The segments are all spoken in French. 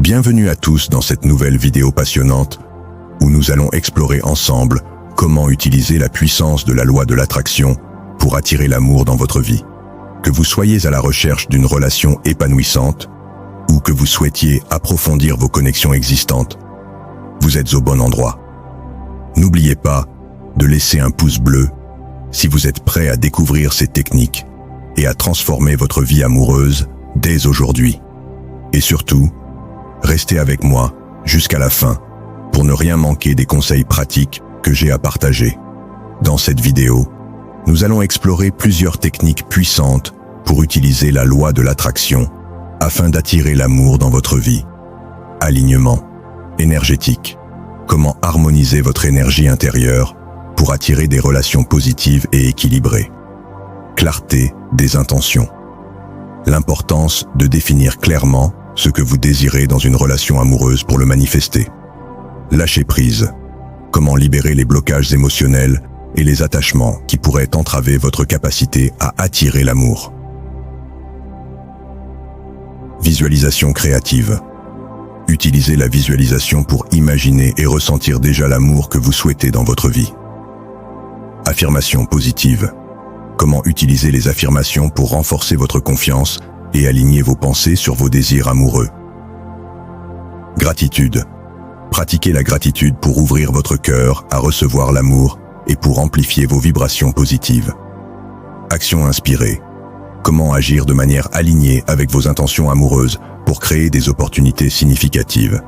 Bienvenue à tous dans cette nouvelle vidéo passionnante où nous allons explorer ensemble comment utiliser la puissance de la loi de l'attraction pour attirer l'amour dans votre vie. Que vous soyez à la recherche d'une relation épanouissante ou que vous souhaitiez approfondir vos connexions existantes, vous êtes au bon endroit. N'oubliez pas de laisser un pouce bleu si vous êtes prêt à découvrir ces techniques et à transformer votre vie amoureuse dès aujourd'hui. Et surtout, restez avec moi jusqu'à la fin pour ne rien manquer des conseils pratiques que j'ai à partager. Dans cette vidéo, nous allons explorer plusieurs techniques puissantes pour utiliser la loi de l'attraction afin d'attirer l'amour dans votre vie. Alignement énergétique. Comment harmoniser votre énergie intérieure pour attirer des relations positives et équilibrées. Clarté des intentions. L'importance de définir clairement ce que vous désirez dans une relation amoureuse pour le manifester. Lâcher prise. Comment libérer les blocages émotionnels et les attachements qui pourraient entraver votre capacité à attirer l'amour. Visualisation créative. Utilisez la visualisation pour imaginer et ressentir déjà l'amour que vous souhaitez dans votre vie. Affirmation positive. Comment utiliser les affirmations pour renforcer votre confiance et aligner vos pensées sur vos désirs amoureux. Gratitude. Pratiquez la gratitude pour ouvrir votre cœur à recevoir l'amour et pour amplifier vos vibrations positives. Action inspirée. Comment agir de manière alignée avec vos intentions amoureuses pour créer des opportunités significatives.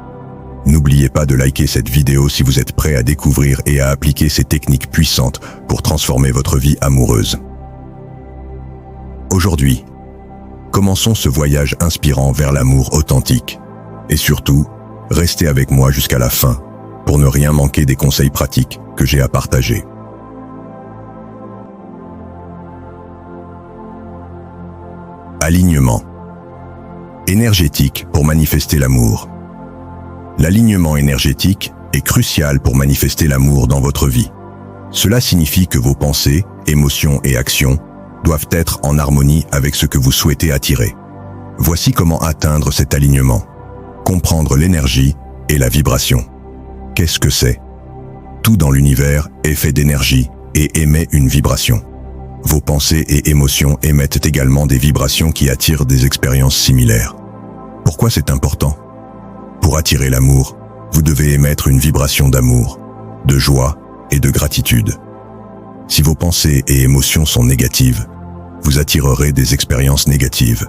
N'oubliez pas de liker cette vidéo si vous êtes prêt à découvrir et à appliquer ces techniques puissantes pour transformer votre vie amoureuse. Aujourd'hui, commençons ce voyage inspirant vers l'amour authentique. Et surtout, restez avec moi jusqu'à la fin pour ne rien manquer des conseils pratiques que j'ai à partager. Alignement énergétique pour manifester l'amour. L'alignement énergétique est crucial pour manifester l'amour dans votre vie. Cela signifie que vos pensées, émotions et actions doivent être en harmonie avec ce que vous souhaitez attirer. Voici comment atteindre cet alignement. Comprendre l'énergie et la vibration. Qu'est-ce que c'est? Tout dans l'univers est fait d'énergie et émet une vibration. Vos pensées et émotions émettent également des vibrations qui attirent des expériences similaires. Pourquoi c'est important? Pour attirer l'amour, vous devez émettre une vibration d'amour, de joie et de gratitude. Si vos pensées et émotions sont négatives, vous attirerez des expériences négatives.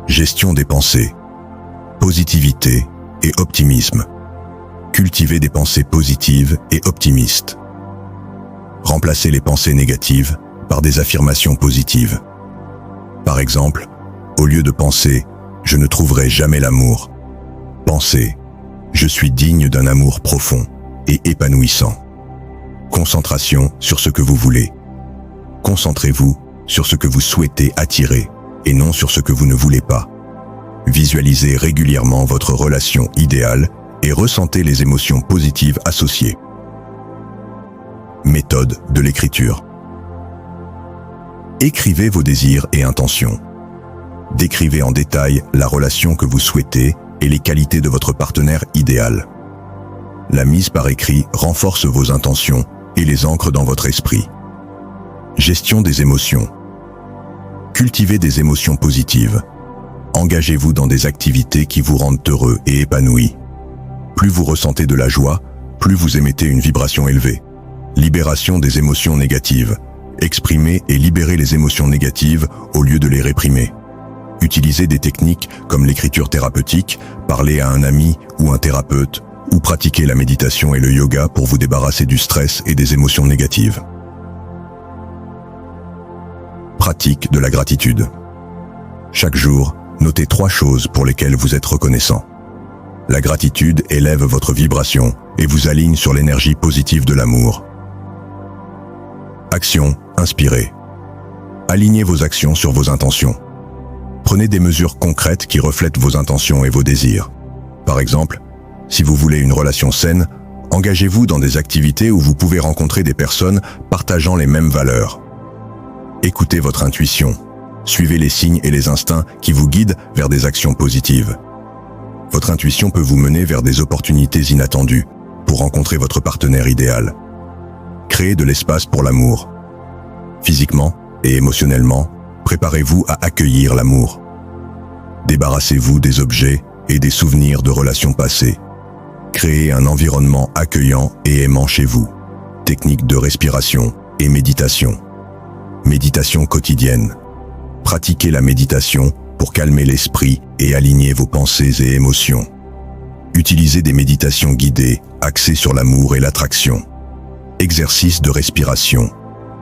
Gestion des pensées. Positivité et optimisme. Cultivez des pensées positives et optimistes. Remplacez les pensées négatives par des affirmations positives. Par exemple, au lieu de penser « je ne trouverai jamais l'amour », pensez « je suis digne d'un amour profond et épanouissant ». Concentration sur ce que vous voulez. Concentrez-vous sur ce que vous souhaitez attirer et non sur ce que vous ne voulez pas. Visualisez régulièrement votre relation idéale et ressentez les émotions positives associées. Méthode de l'écriture. Écrivez vos désirs et intentions. Décrivez en détail la relation que vous souhaitez et les qualités de votre partenaire idéal. La mise par écrit renforce vos intentions et les ancre dans votre esprit. Gestion des émotions. Cultivez des émotions positives. Engagez-vous dans des activités qui vous rendent heureux et épanoui. Plus vous ressentez de la joie, plus vous émettez une vibration élevée. Libération des émotions négatives. Exprimez et libérez les émotions négatives au lieu de les réprimer. Utilisez des techniques comme l'écriture thérapeutique, parlez à un ami ou un thérapeute, ou pratiquez la méditation et le yoga pour vous débarrasser du stress et des émotions négatives. Pratique de la gratitude. Chaque jour, notez 3 choses pour lesquelles vous êtes reconnaissant. La gratitude élève votre vibration et vous aligne sur l'énergie positive de l'amour. Action inspirée. Alignez vos actions sur vos intentions. Prenez des mesures concrètes qui reflètent vos intentions et vos désirs. Par exemple, si vous voulez une relation saine, engagez-vous dans des activités où vous pouvez rencontrer des personnes partageant les mêmes valeurs. Écoutez votre intuition. Suivez les signes et les instincts qui vous guident vers des actions positives. Votre intuition peut vous mener vers des opportunités inattendues pour rencontrer votre partenaire idéal. Créez de l'espace pour l'amour. Physiquement et émotionnellement, préparez-vous à accueillir l'amour. Débarrassez-vous des objets et des souvenirs de relations passées. Créez un environnement accueillant et aimant chez vous. Technique de respiration et méditation. Méditation quotidienne. Pratiquez la méditation pour calmer l'esprit et aligner vos pensées et émotions. Utilisez des méditations guidées axées sur l'amour et l'attraction. Exercice de respiration.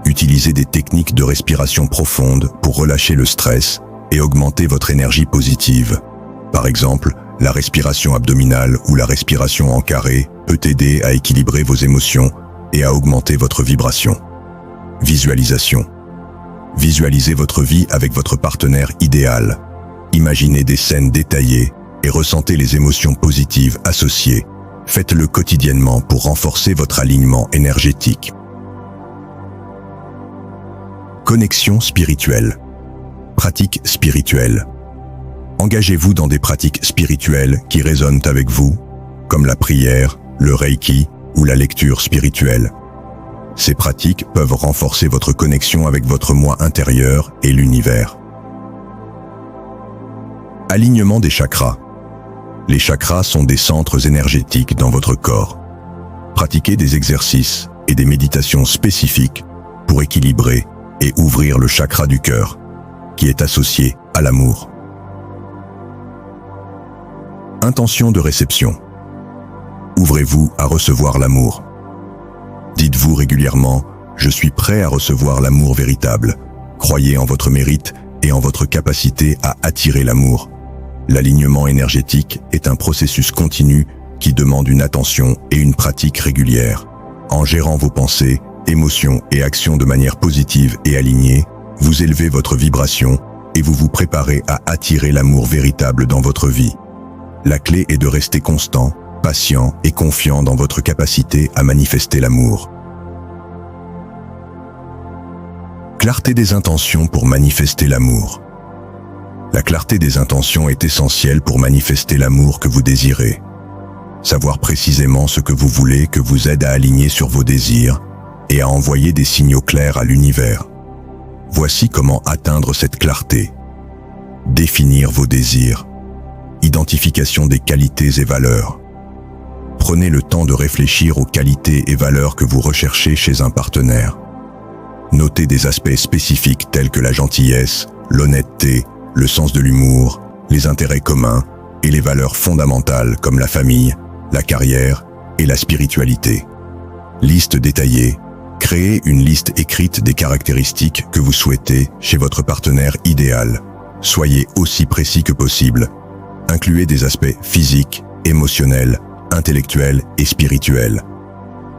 Utilisez des techniques de respiration profonde pour relâcher le stress et augmenter votre énergie positive. Par exemple, la respiration abdominale ou la respiration en carré peut aider à équilibrer vos émotions et à augmenter votre vibration. Visualisation. Visualisez votre vie avec votre partenaire idéal. Imaginez des scènes détaillées et ressentez les émotions positives associées. Faites-le quotidiennement pour renforcer votre alignement énergétique. Connexion spirituelle. Pratique spirituelle. Engagez-vous dans des pratiques spirituelles qui résonnent avec vous, comme la prière, le reiki ou la lecture spirituelle. Ces pratiques peuvent renforcer votre connexion avec votre moi intérieur et l'univers. Alignement des chakras. Les chakras sont des centres énergétiques dans votre corps. Pratiquez des exercices et des méditations spécifiques pour équilibrer et ouvrir le chakra du cœur, qui est associé à l'amour. Intention de réception. Ouvrez-vous à recevoir l'amour. Dites-vous régulièrement « Je suis prêt à recevoir l'amour véritable ». Croyez en votre mérite et en votre capacité à attirer l'amour. L'alignement énergétique est un processus continu qui demande une attention et une pratique régulière. En gérant vos pensées, émotions et actions de manière positive et alignée, vous élevez votre vibration et vous vous préparez à attirer l'amour véritable dans votre vie. La clé est de rester constant, patient et confiant dans votre capacité à manifester l'amour. Clarté des intentions pour manifester l'amour. La clarté des intentions est essentielle pour manifester l'amour que vous désirez. Savoir précisément ce que vous voulez que vous aide à aligner sur vos désirs et à envoyer des signaux clairs à l'univers. Voici comment atteindre cette clarté. Définir vos désirs. Identification des qualités et valeurs. Prenez le temps de réfléchir aux qualités et valeurs que vous recherchez chez un partenaire. Notez des aspects spécifiques tels que la gentillesse, l'honnêteté, le sens de l'humour, les intérêts communs et les valeurs fondamentales comme la famille, la carrière et la spiritualité. Liste détaillée. Créez une liste écrite des caractéristiques que vous souhaitez chez votre partenaire idéal. Soyez aussi précis que possible. Incluez des aspects physiques, émotionnels, intellectuels et spirituels.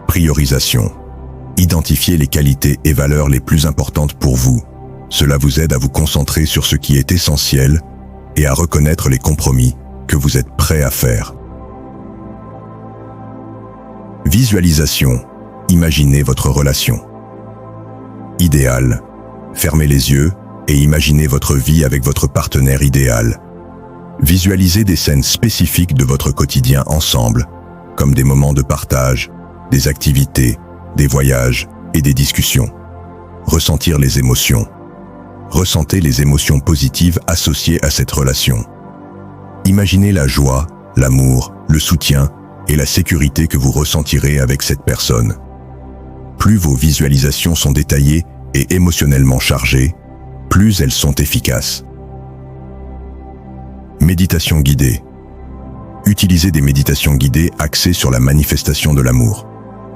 Priorisation. Identifiez les qualités et valeurs les plus importantes pour vous. Cela vous aide à vous concentrer sur ce qui est essentiel et à reconnaître les compromis que vous êtes prêt à faire. Visualisation. Imaginez votre relation. Idéal. Fermez les yeux et imaginez votre vie avec votre partenaire idéal. Visualisez des scènes spécifiques de votre quotidien ensemble, comme des moments de partage, des activités, des voyages et des discussions. Ressentir les émotions. Ressentez les émotions positives associées à cette relation. Imaginez la joie, l'amour, le soutien et la sécurité que vous ressentirez avec cette personne. Plus vos visualisations sont détaillées et émotionnellement chargées, plus elles sont efficaces. Méditation guidée. Utilisez des méditations guidées axées sur la manifestation de l'amour.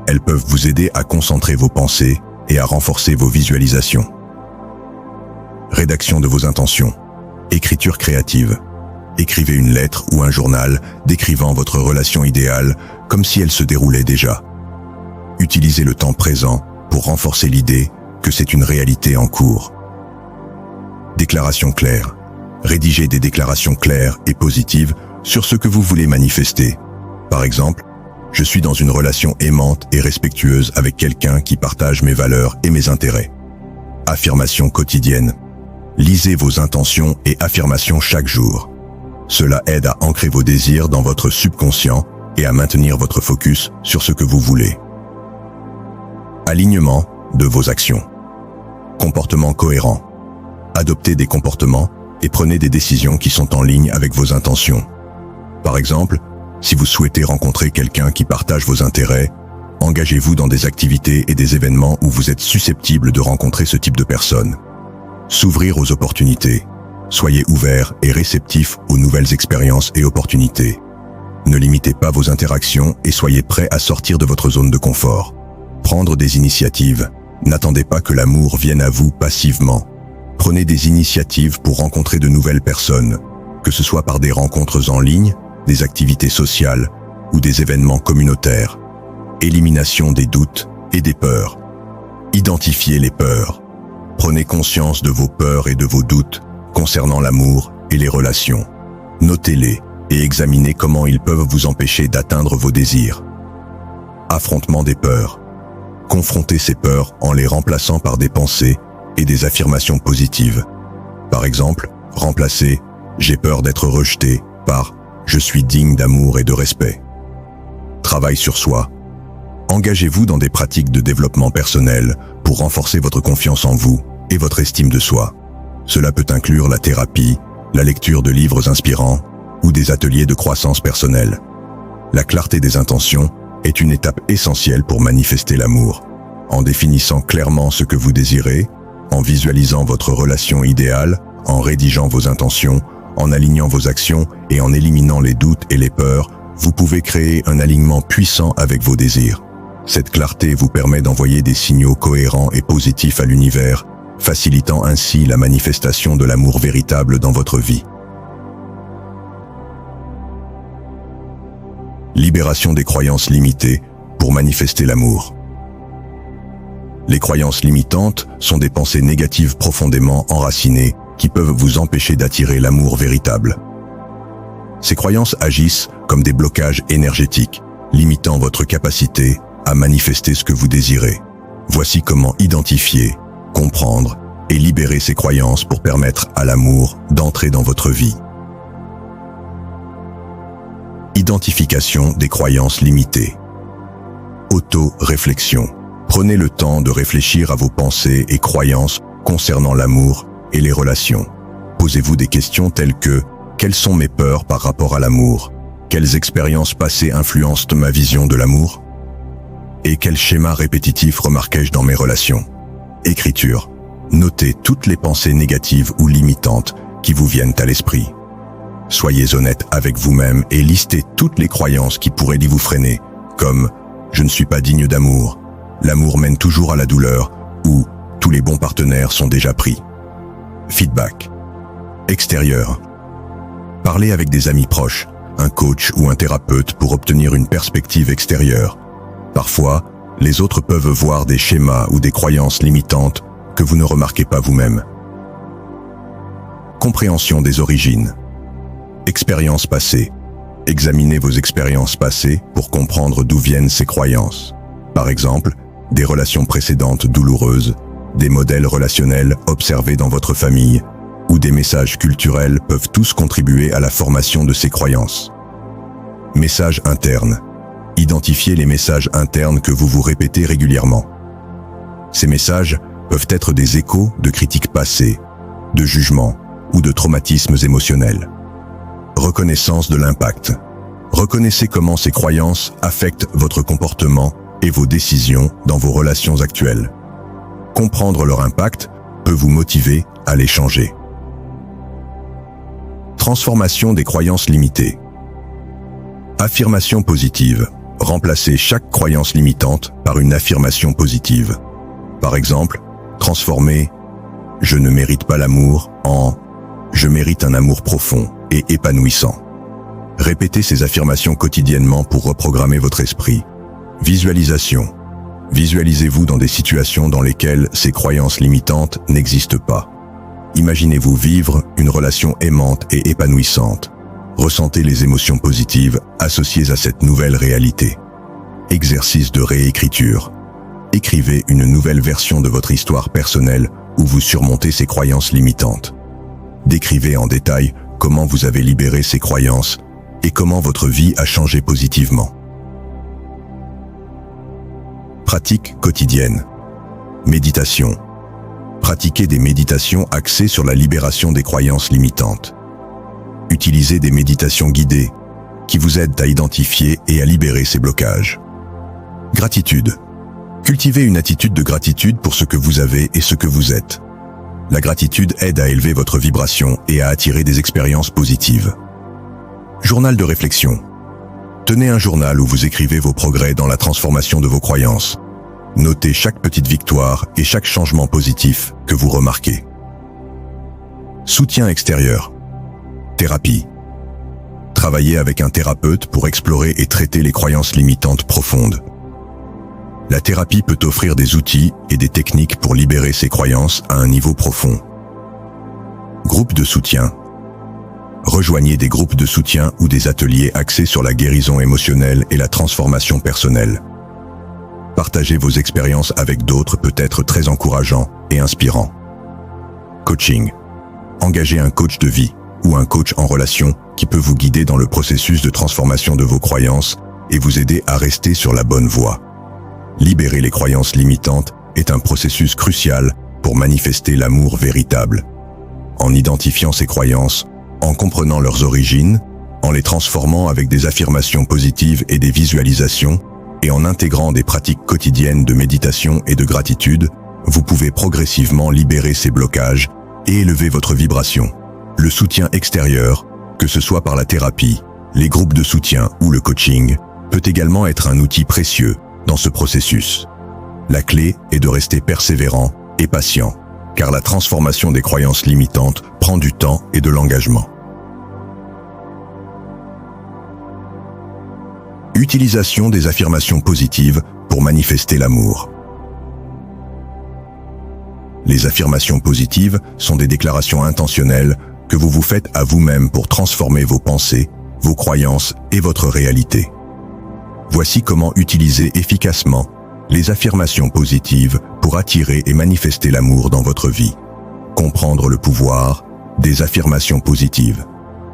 Elles peuvent vous aider à concentrer vos pensées et à renforcer vos visualisations. Rédaction de vos intentions. Écriture créative. Écrivez une lettre ou un journal décrivant votre relation idéale comme si elle se déroulait déjà. Utilisez le temps présent pour renforcer l'idée que c'est une réalité en cours. Déclaration claire. Rédigez des déclarations claires et positives sur ce que vous voulez manifester. Par exemple, je suis dans une relation aimante et respectueuse avec quelqu'un qui partage mes valeurs et mes intérêts. Affirmation quotidienne. Lisez vos intentions et affirmations chaque jour. Cela aide à ancrer vos désirs dans votre subconscient et à maintenir votre focus sur ce que vous voulez. Alignement de vos actions. Comportement cohérent. Adoptez des comportements et prenez des décisions qui sont en ligne avec vos intentions. Par exemple, si vous souhaitez rencontrer quelqu'un qui partage vos intérêts, engagez-vous dans des activités et des événements où vous êtes susceptible de rencontrer ce type de personnes. S'ouvrir aux opportunités. Soyez ouvert et réceptif aux nouvelles expériences et opportunités. Ne limitez pas vos interactions et soyez prêt à sortir de votre zone de confort. Prendre des initiatives. N'attendez pas que l'amour vienne à vous passivement. Prenez des initiatives pour rencontrer de nouvelles personnes, que ce soit par des rencontres en ligne, des activités sociales ou des événements communautaires. Élimination des doutes et des peurs. Identifiez les peurs. Prenez conscience de vos peurs et de vos doutes concernant l'amour et les relations. Notez-les et examinez comment ils peuvent vous empêcher d'atteindre vos désirs. Affrontement des peurs. Confrontez ces peurs en les remplaçant par des pensées et des affirmations positives. Par exemple, remplacez « j'ai peur d'être rejeté » par « je suis digne d'amour et de respect ». Travail sur soi. Engagez-vous dans des pratiques de développement personnel pour renforcer votre confiance en vous et votre estime de soi. Cela peut inclure la thérapie, la lecture de livres inspirants ou des ateliers de croissance personnelle. La clarté des intentions est une étape essentielle pour manifester l'amour. En définissant clairement ce que vous désirez, en visualisant votre relation idéale, en rédigeant vos intentions, en alignant vos actions et en éliminant les doutes et les peurs, vous pouvez créer un alignement puissant avec vos désirs. Cette clarté vous permet d'envoyer des signaux cohérents et positifs à l'univers, facilitant ainsi la manifestation de l'amour véritable dans votre vie. Libération des croyances limitées pour manifester l'amour. Les croyances limitantes sont des pensées négatives profondément enracinées qui peuvent vous empêcher d'attirer l'amour véritable. Ces croyances agissent comme des blocages énergétiques, limitant votre capacité à manifester ce que vous désirez. Voici comment identifier, comprendre et libérer ces croyances pour permettre à l'amour d'entrer dans votre vie. Identification des croyances limitées. Auto-réflexion. Prenez le temps de réfléchir à vos pensées et croyances concernant l'amour et les relations. Posez-vous des questions telles que « Quelles sont mes peurs par rapport à l'amour ? Quelles expériences passées influencent ma vision de l'amour ? Et quels schémas répétitifs remarquai-je dans mes relations ?» Écriture. Notez toutes les pensées négatives ou limitantes qui vous viennent à l'esprit. Soyez honnête avec vous-même et listez toutes les croyances qui pourraient vous freiner, comme « Je ne suis pas digne d'amour »,« L'amour mène toujours à la douleur » ou « Tous les bons partenaires sont déjà pris ». Feedback. Extérieur. Parlez avec des amis proches, un coach ou un thérapeute pour obtenir une perspective extérieure. Parfois, les autres peuvent voir des schémas ou des croyances limitantes que vous ne remarquez pas vous-même. Compréhension des origines. Expériences passées. Examinez vos expériences passées pour comprendre d'où viennent ces croyances. Par exemple, des relations précédentes douloureuses, des modèles relationnels observés dans votre famille ou des messages culturels peuvent tous contribuer à la formation de ces croyances. Messages internes. Identifiez les messages internes que vous vous répétez régulièrement. Ces messages peuvent être des échos de critiques passées, de jugements ou de traumatismes émotionnels. Reconnaissance de l'impact. Reconnaissez comment ces croyances affectent votre comportement et vos décisions dans vos relations actuelles. Comprendre leur impact peut vous motiver à les changer. Transformation des croyances limitées. Affirmation positive. Remplacez chaque croyance limitante par une affirmation positive. Par exemple, transformez « Je ne mérite pas l'amour » en « Je mérite un amour profond et épanouissant ». Répétez ces affirmations quotidiennement pour reprogrammer votre esprit. Visualisation. Visualisez-vous dans des situations dans lesquelles ces croyances limitantes n'existent pas. Imaginez-vous vivre une relation aimante et épanouissante. Ressentez les émotions positives associées à cette nouvelle réalité. Exercice de réécriture. Écrivez une nouvelle version de votre histoire personnelle où vous surmontez ces croyances limitantes. Décrivez en détail comment vous avez libéré ces croyances et comment votre vie a changé positivement. Pratique quotidienne. Méditation. Pratiquez des méditations axées sur la libération des croyances limitantes. Utilisez des méditations guidées qui vous aident à identifier et à libérer ces blocages. Gratitude. Cultivez une attitude de gratitude pour ce que vous avez et ce que vous êtes. La gratitude aide à élever votre vibration et à attirer des expériences positives. Journal de réflexion. Tenez un journal où vous écrivez vos progrès dans la transformation de vos croyances. Notez chaque petite victoire et chaque changement positif que vous remarquez. Soutien extérieur. Thérapie. Travaillez avec un thérapeute pour explorer et traiter les croyances limitantes profondes. La thérapie peut offrir des outils et des techniques pour libérer ces croyances à un niveau profond. Groupe de soutien. Rejoignez des groupes de soutien ou des ateliers axés sur la guérison émotionnelle et la transformation personnelle. Partager vos expériences avec d'autres peut être très encourageant et inspirant. Coaching. Engagez un coach de vie ou un coach en relation qui peut vous guider dans le processus de transformation de vos croyances et vous aider à rester sur la bonne voie. Libérer les croyances limitantes est un processus crucial pour manifester l'amour véritable. En identifiant ces croyances, en comprenant leurs origines, en les transformant avec des affirmations positives et des visualisations, et en intégrant des pratiques quotidiennes de méditation et de gratitude, vous pouvez progressivement libérer ces blocages et élever votre vibration. Le soutien extérieur, que ce soit par la thérapie, les groupes de soutien ou le coaching, peut également être un outil précieux dans ce processus. La clé est de rester persévérant et patient, car la transformation des croyances limitantes prend du temps et de l'engagement. Utilisation des affirmations positives pour manifester l'amour. Les affirmations positives sont des déclarations intentionnelles que vous vous faites à vous-même pour transformer vos pensées, vos croyances et votre réalité. Voici comment utiliser efficacement les affirmations positives pour attirer et manifester l'amour dans votre vie. Comprendre le pouvoir des affirmations positives.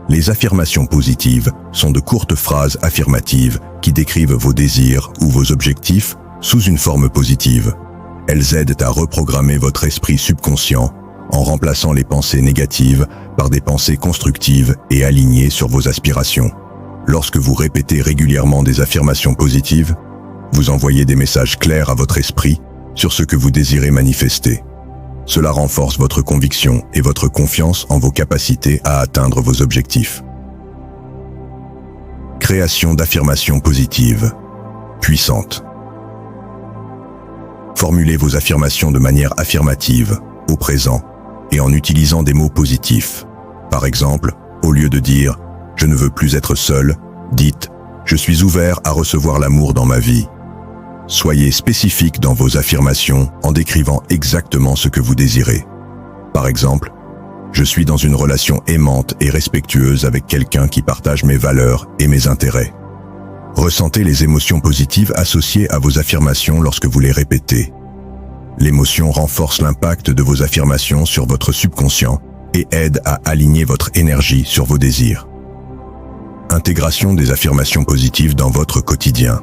Les affirmations positives sont de courtes phrases affirmatives qui décrivent vos désirs ou vos objectifs sous une forme positive. Elles aident à reprogrammer votre esprit subconscient en remplaçant les pensées négatives par des pensées constructives et alignées sur vos aspirations. Lorsque vous répétez régulièrement des affirmations positives, vous envoyez des messages clairs à votre esprit sur ce que vous désirez manifester. Cela renforce votre conviction et votre confiance en vos capacités à atteindre vos objectifs. Création d'affirmations positives, puissantes. Formulez vos affirmations de manière affirmative, au présent, et en utilisant des mots positifs. Par exemple, au lieu de dire « je ne veux plus être seul », dites « je suis ouvert à recevoir l'amour dans ma vie ». Soyez spécifique dans vos affirmations en décrivant exactement ce que vous désirez. Par exemple, « je suis dans une relation aimante et respectueuse avec quelqu'un qui partage mes valeurs et mes intérêts ». Ressentez les émotions positives associées à vos affirmations lorsque vous les répétez. L'émotion renforce l'impact de vos affirmations sur votre subconscient et aide à aligner votre énergie sur vos désirs. Intégration des affirmations positives dans votre quotidien.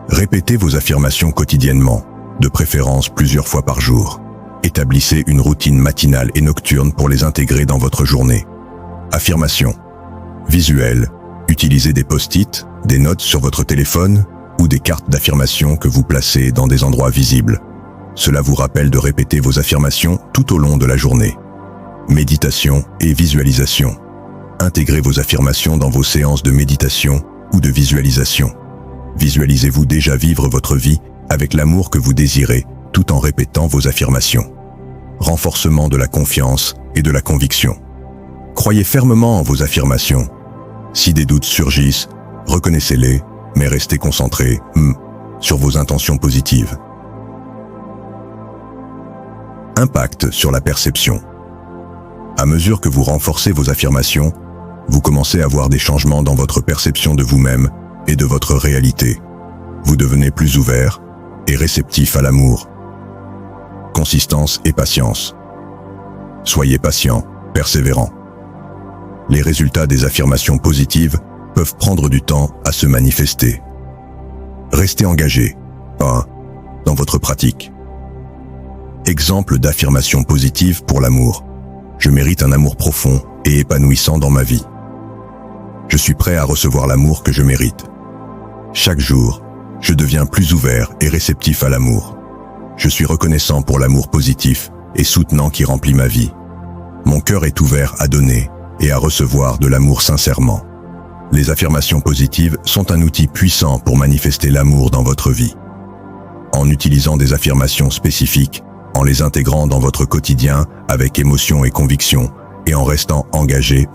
Répétez vos affirmations quotidiennement, de préférence plusieurs fois par jour. Établissez une routine matinale et nocturne pour les intégrer dans votre journée. Affirmations. Visuel. Utilisez des post-it, des notes sur votre téléphone ou des cartes d'affirmation que vous placez dans des endroits visibles. Cela vous rappelle de répéter vos affirmations tout au long de la journée. Méditation et visualisation. Intégrez vos affirmations dans vos séances de méditation ou de visualisation. Visualisez-vous déjà vivre votre vie avec l'amour que vous désirez tout en répétant vos affirmations. Renforcement de la confiance et de la conviction. Croyez fermement en vos affirmations. Si des doutes surgissent, reconnaissez-les, mais restez concentré sur vos intentions positives. Impact sur la perception. À mesure que vous renforcez vos affirmations, vous commencez à voir des changements dans votre perception de vous-même et de votre réalité. Vous devenez plus ouvert et réceptif à l'amour. Consistance et patience. Soyez patient, persévérant. Les résultats des affirmations positives peuvent prendre du temps à se manifester. Restez engagé, 1. Dans votre pratique. Exemple d'affirmation positive pour l'amour. Je mérite un amour profond et épanouissant dans ma vie. Je suis prêt à recevoir l'amour que je mérite. Chaque jour, je deviens plus ouvert et réceptif à l'amour. Je suis reconnaissant pour l'amour positif et soutenant qui remplit ma vie. Mon cœur est ouvert à donner et à recevoir de l'amour sincèrement. Les affirmations positives sont un outil puissant pour manifester l'amour dans votre vie. En utilisant des affirmations spécifiques, en les intégrant dans votre quotidien avec émotion et conviction, et en restant engagé,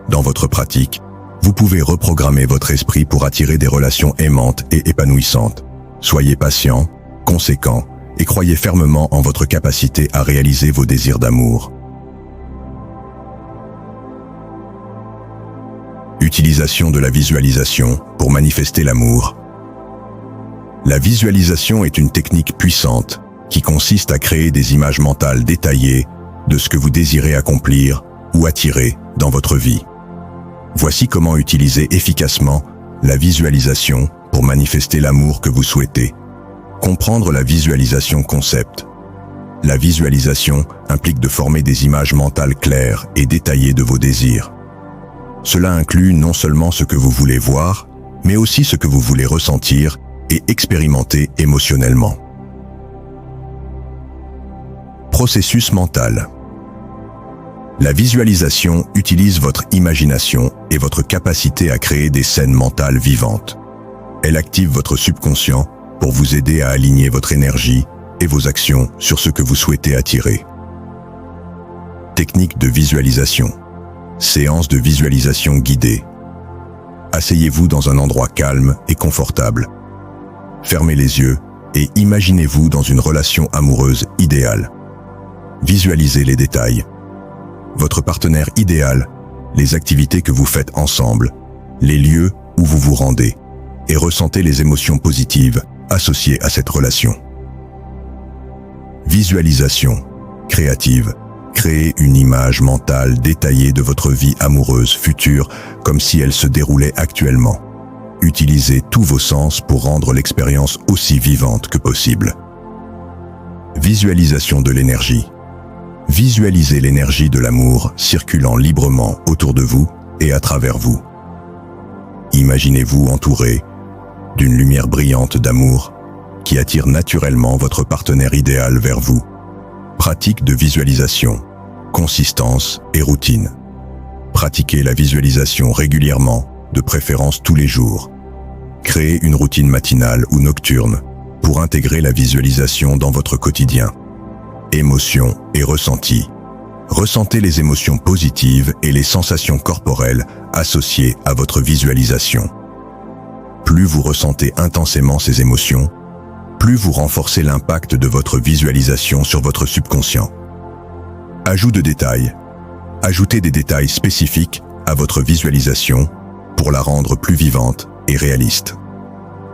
dans votre pratique, vous pouvez reprogrammer votre esprit pour attirer des relations aimantes et épanouissantes. Soyez patient, conséquent, et croyez fermement en votre capacité à réaliser vos désirs d'amour. Utilisation de la visualisation pour manifester l'amour. La visualisation est une technique puissante qui consiste à créer des images mentales détaillées de ce que vous désirez accomplir ou attirer dans votre vie. Voici comment utiliser efficacement la visualisation pour manifester l'amour que vous souhaitez. Comprendre la visualisation concept. La visualisation implique de former des images mentales claires et détaillées de vos désirs. Cela inclut non seulement ce que vous voulez voir, mais aussi ce que vous voulez ressentir et expérimenter émotionnellement. Processus mental. La visualisation utilise votre imagination et votre capacité à créer des scènes mentales vivantes. Elle active votre subconscient pour vous aider à aligner votre énergie et vos actions sur ce que vous souhaitez attirer. Technique de visualisation. Séance de visualisation guidée. Asseyez-vous dans un endroit calme et confortable. Fermez les yeux et imaginez-vous dans une relation amoureuse idéale. Visualisez les détails. Votre partenaire idéal, les activités que vous faites ensemble, les lieux où vous vous rendez, et ressentez les émotions positives associées à cette relation. Visualisation créative. Créez une image mentale détaillée de votre vie amoureuse future comme si elle se déroulait actuellement. Utilisez tous vos sens pour rendre l'expérience aussi vivante que possible. Visualisation de l'énergie. Visualisez l'énergie de l'amour circulant librement autour de vous et à travers vous. Imaginez-vous entouré d'une lumière brillante d'amour qui attire naturellement votre partenaire idéal vers vous. Pratique de visualisation, consistance et routine. Pratiquez la visualisation régulièrement, de préférence tous les jours. Créez une routine matinale ou nocturne pour intégrer la visualisation dans votre quotidien. Émotions et ressentis. Ressentez les émotions positives et les sensations corporelles associées à votre visualisation. Plus vous ressentez intensément ces émotions, plus vous renforcez l'impact de votre visualisation sur votre subconscient. Ajout de détails. Ajoutez des détails spécifiques à votre visualisation pour la rendre plus vivante et réaliste.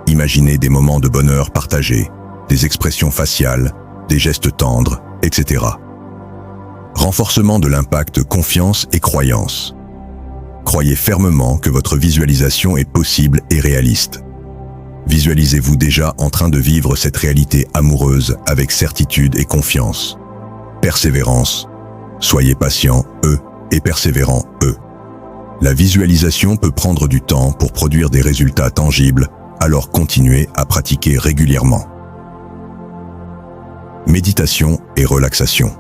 Imaginez des moments de bonheur partagés, des expressions faciales, des gestes tendres, etc. Renforcement de l'impact confiance et croyance. Croyez fermement que votre visualisation est possible et réaliste. Visualisez-vous déjà en train de vivre cette réalité amoureuse avec certitude et confiance. Persévérance. Soyez patient, et persévérant, La visualisation peut prendre du temps pour produire des résultats tangibles, alors continuez à pratiquer régulièrement. Méditation et relaxation.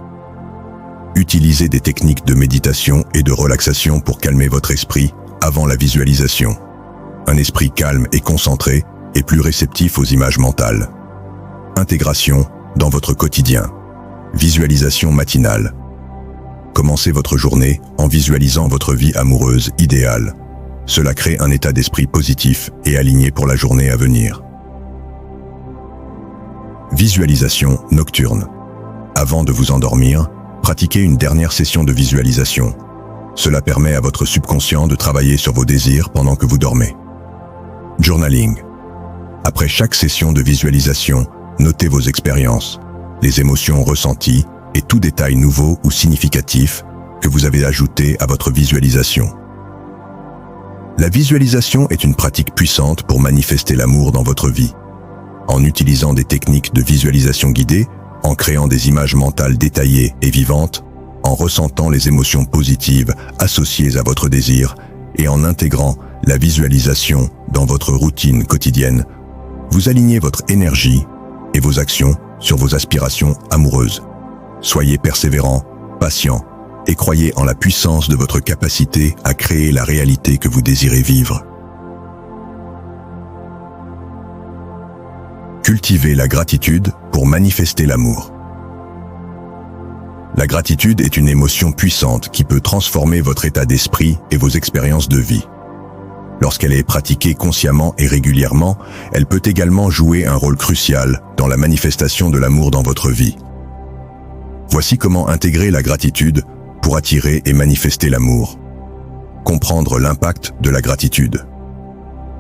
Utilisez des techniques de méditation et de relaxation pour calmer votre esprit avant la visualisation. Un esprit calme et concentré est plus réceptif aux images mentales. Intégration dans votre quotidien. Visualisation matinale. Commencez votre journée en visualisant votre vie amoureuse idéale. Cela crée un état d'esprit positif et aligné pour la journée à venir. Visualisation nocturne. Avant de vous endormir, pratiquez une dernière session de visualisation. Cela permet à votre subconscient de travailler sur vos désirs pendant que vous dormez. Journaling. Après chaque session de visualisation, notez vos expériences, les émotions ressenties et tout détail nouveau ou significatif que vous avez ajoutées à votre visualisation. La visualisation est une pratique puissante pour manifester l'amour dans votre vie. En utilisant des techniques de visualisation guidée, en créant des images mentales détaillées et vivantes, en ressentant les émotions positives associées à votre désir et en intégrant la visualisation dans votre routine quotidienne, vous alignez votre énergie et vos actions sur vos aspirations amoureuses. Soyez persévérant, patient et croyez en la puissance de votre capacité à créer la réalité que vous désirez vivre. Cultivez la gratitude pour manifester l'amour. La gratitude est une émotion puissante qui peut transformer votre état d'esprit et vos expériences de vie. Lorsqu'elle est pratiquée consciemment et régulièrement, elle peut également jouer un rôle crucial dans la manifestation de l'amour dans votre vie. Voici comment intégrer la gratitude pour attirer et manifester l'amour. Comprendre l'impact de la gratitude.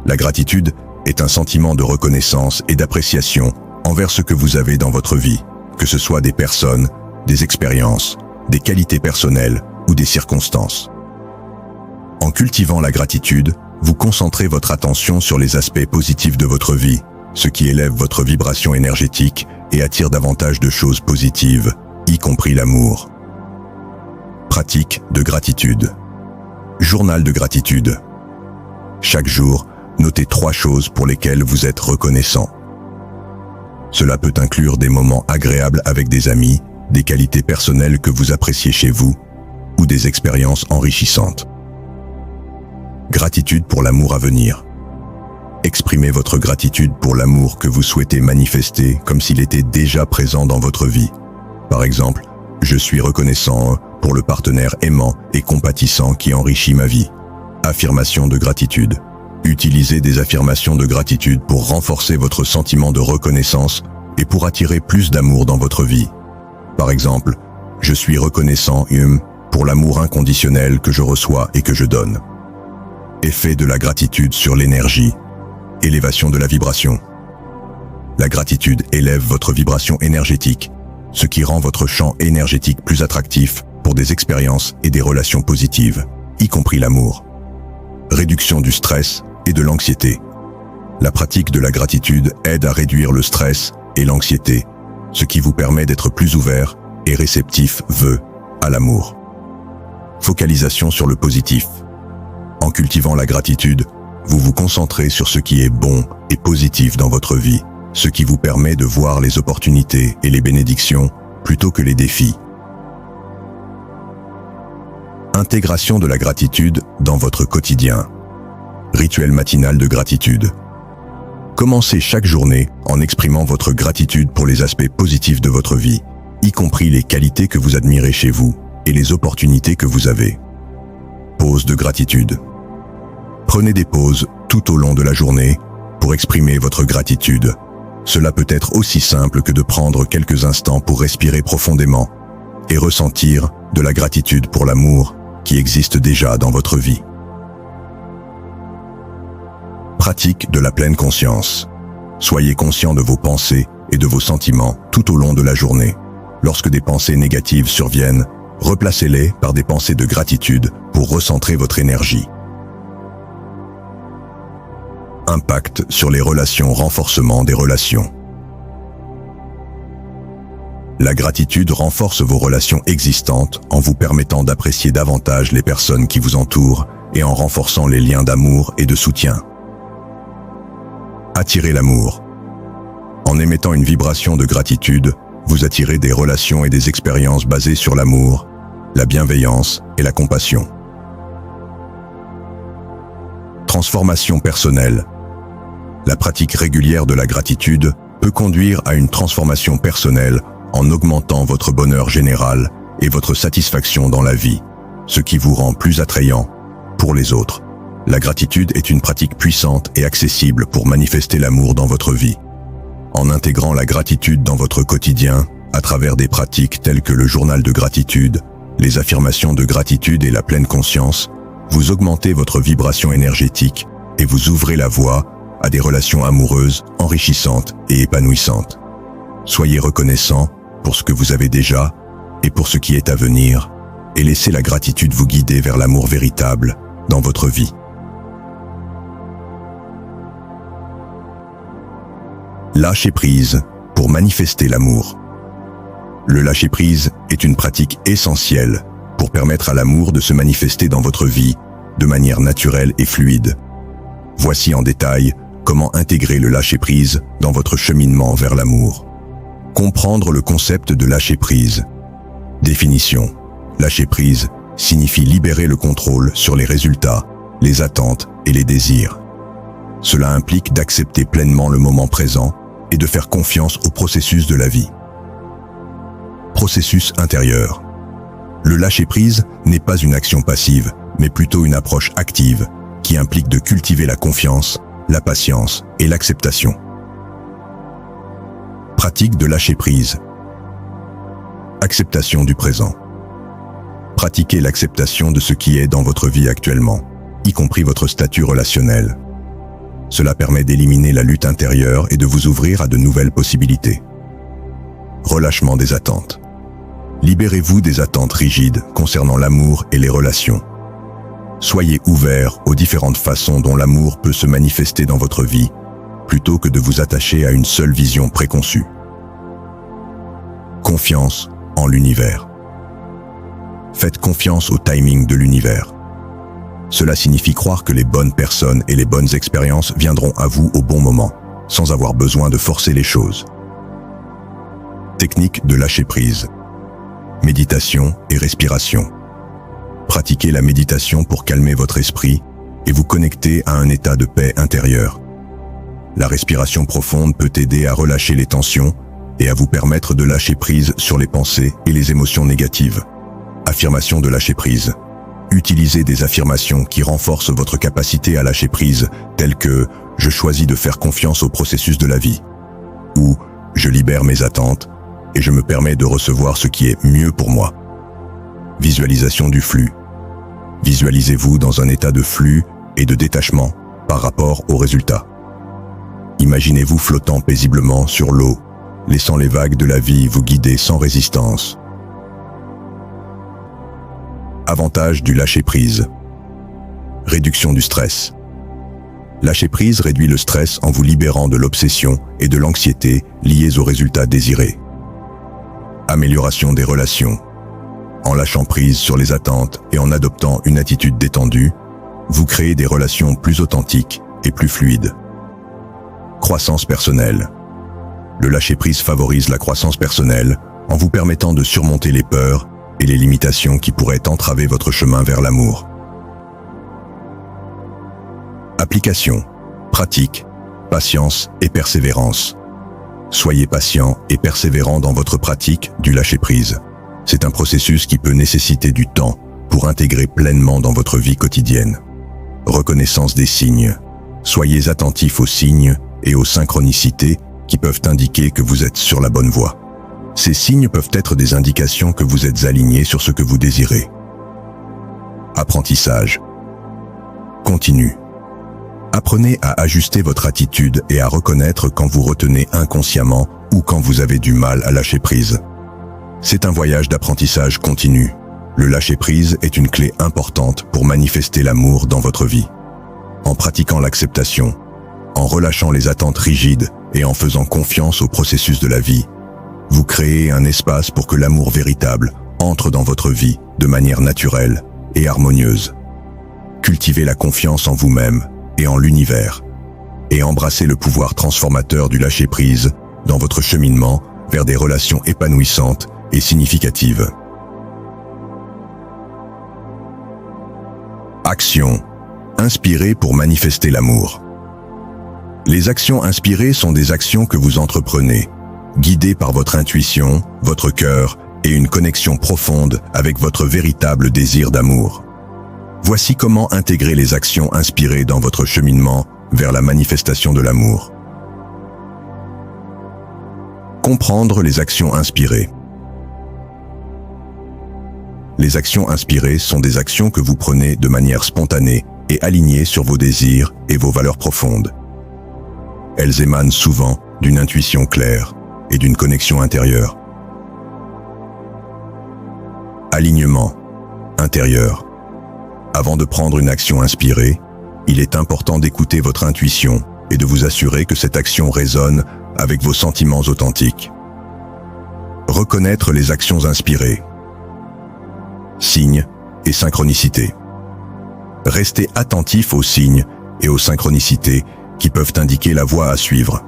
La gratitude est un sentiment de reconnaissance et d'appréciation envers ce que vous avez dans votre vie, que ce soit des personnes, des expériences, des qualités personnelles ou des circonstances. En cultivant la gratitude, vous concentrez votre attention sur les aspects positifs de votre vie, ce qui élève votre vibration énergétique et attire davantage de choses positives, y compris l'amour. Pratique de gratitude. Journal de gratitude. Chaque jour, notez 3 choses pour lesquelles vous êtes reconnaissant. Cela peut inclure des moments agréables avec des amis, des qualités personnelles que vous appréciez chez vous, ou des expériences enrichissantes. Gratitude pour l'amour à venir. Exprimez votre gratitude pour l'amour que vous souhaitez manifester comme s'il était déjà présent dans votre vie. Par exemple, je suis reconnaissant pour le partenaire aimant et compatissant qui enrichit ma vie. Affirmation de gratitude. Utilisez des affirmations de gratitude pour renforcer votre sentiment de reconnaissance et pour attirer plus d'amour dans votre vie. Par exemple, je suis reconnaissant pour l'amour inconditionnel que je reçois et que je donne. Effet de la gratitude sur l'énergie. Élévation de la vibration. La gratitude élève votre vibration énergétique, ce qui rend votre champ énergétique plus attractif pour des expériences et des relations positives, y compris l'amour. Réduction du stress et de l'anxiété. La pratique de la gratitude aide à réduire le stress et l'anxiété, ce qui vous permet d'être plus ouvert et réceptif à l'amour. Focalisation sur le positif. En cultivant la gratitude, vous vous concentrez sur ce qui est bon et positif dans votre vie, ce qui vous permet de voir les opportunités et les bénédictions plutôt que les défis. Intégration de la gratitude dans votre quotidien. Rituel matinal de gratitude. Commencez chaque journée en exprimant votre gratitude pour les aspects positifs de votre vie, y compris les qualités que vous admirez chez vous et les opportunités que vous avez. Pause de gratitude. Prenez des pauses tout au long de la journée pour exprimer votre gratitude. Cela peut être aussi simple que de prendre quelques instants pour respirer profondément et ressentir de la gratitude pour l'amour qui existe déjà dans votre vie. Pratique de la pleine conscience. Soyez conscient de vos pensées et de vos sentiments tout au long de la journée. Lorsque des pensées négatives surviennent, replacez-les par des pensées de gratitude pour recentrer votre énergie. Impact sur les relations, renforcement des relations. La gratitude renforce vos relations existantes en vous permettant d'apprécier davantage les personnes qui vous entourent et en renforçant les liens d'amour et de soutien. Attirez l'amour. En émettant une vibration de gratitude, vous attirez des relations et des expériences basées sur l'amour, la bienveillance et la compassion. Transformation personnelle. La pratique régulière de la gratitude peut conduire à une transformation personnelle en augmentant votre bonheur général et votre satisfaction dans la vie, ce qui vous rend plus attrayant pour les autres. La gratitude est une pratique puissante et accessible pour manifester l'amour dans votre vie. En intégrant la gratitude dans votre quotidien, à travers des pratiques telles que le journal de gratitude, les affirmations de gratitude et la pleine conscience, vous augmentez votre vibration énergétique et vous ouvrez la voie à des relations amoureuses, enrichissantes et épanouissantes. Soyez reconnaissant pour ce que vous avez déjà et pour ce qui est à venir, et laissez la gratitude vous guider vers l'amour véritable dans votre vie. Lâcher prise pour manifester l'amour. Le lâcher prise est une pratique essentielle pour permettre à l'amour de se manifester dans votre vie de manière naturelle et fluide. Voici en détail comment intégrer le lâcher prise dans votre cheminement vers l'amour. Comprendre le concept de lâcher prise. Définition. Lâcher prise signifie libérer le contrôle sur les résultats, les attentes et les désirs. Cela implique d'accepter pleinement le moment présent et de faire confiance au processus de la vie. Processus intérieur. Le lâcher-prise n'est pas une action passive, mais plutôt une approche active qui implique de cultiver la confiance, la patience et l'acceptation. Pratique de lâcher-prise. Acceptation du présent. Pratiquez l'acceptation de ce qui est dans votre vie actuellement, y compris votre statut relationnel. Cela permet d'éliminer la lutte intérieure et de vous ouvrir à de nouvelles possibilités. Relâchement des attentes. Libérez-vous des attentes rigides concernant l'amour et les relations. Soyez ouvert aux différentes façons dont l'amour peut se manifester dans votre vie, plutôt que de vous attacher à une seule vision préconçue. Confiance en l'univers. Faites confiance au timing de l'univers. Cela signifie croire que les bonnes personnes et les bonnes expériences viendront à vous au bon moment, sans avoir besoin de forcer les choses. Technique de lâcher prise. Méditation et respiration. Pratiquez la méditation pour calmer votre esprit et vous connecter à un état de paix intérieure. La respiration profonde peut aider à relâcher les tensions et à vous permettre de lâcher prise sur les pensées et les émotions négatives. Affirmation de lâcher prise. Utilisez des affirmations qui renforcent votre capacité à lâcher prise, telles que « Je choisis de faire confiance au processus de la vie » ou « Je libère mes attentes et je me permets de recevoir ce qui est mieux pour moi ». Visualisation du flux. Visualisez-vous dans un état de flux et de détachement par rapport aux résultats. Imaginez-vous flottant paisiblement sur l'eau, laissant les vagues de la vie vous guider sans résistance. Avantage du lâcher-prise. Réduction du stress. Lâcher-prise réduit le stress en vous libérant de l'obsession et de l'anxiété liées aux résultats désirés. Amélioration des relations. En lâchant prise sur les attentes et en adoptant une attitude détendue, vous créez des relations plus authentiques et plus fluides. Croissance personnelle. Le lâcher-prise favorise la croissance personnelle en vous permettant de surmonter les peurs et les limitations qui pourraient entraver votre chemin vers l'amour. Application, pratique, patience et persévérance. Soyez patient et persévérant dans votre pratique du lâcher-prise. C'est un processus qui peut nécessiter du temps pour intégrer pleinement dans votre vie quotidienne. Reconnaissance des signes. Soyez attentifs aux signes et aux synchronicités qui peuvent indiquer que vous êtes sur la bonne voie. Ces signes peuvent être des indications que vous êtes aligné sur ce que vous désirez. Apprentissage. Continue. Apprenez à ajuster votre attitude et à reconnaître quand vous retenez inconsciemment ou quand vous avez du mal à lâcher prise. C'est un voyage d'apprentissage continu. Le lâcher-prise est une clé importante pour manifester l'amour dans votre vie. En pratiquant l'acceptation, en relâchant les attentes rigides et en faisant confiance au processus de la vie, vous créez un espace pour que l'amour véritable entre dans votre vie de manière naturelle et harmonieuse. Cultivez la confiance en vous-même et en l'univers, et embrassez le pouvoir transformateur du lâcher-prise dans votre cheminement vers des relations épanouissantes et significatives. Action. Inspirez pour manifester l'amour. Les actions inspirées sont des actions que vous entreprenez, guidées par votre intuition, votre cœur et une connexion profonde avec votre véritable désir d'amour. Voici comment intégrer les actions inspirées dans votre cheminement vers la manifestation de l'amour. Comprendre les actions inspirées. Les actions inspirées sont des actions que vous prenez de manière spontanée et alignées sur vos désirs et vos valeurs profondes. Elles émanent souvent d'une intuition claire et d'une connexion intérieure. Alignement. intérieure. Avant de prendre une action inspirée, il est important d'écouter votre intuition et de vous assurer que cette action résonne avec vos sentiments authentiques. Reconnaître les actions inspirées. Signes et synchronicité. Restez attentif aux signes et aux synchronicités qui peuvent indiquer la voie à suivre.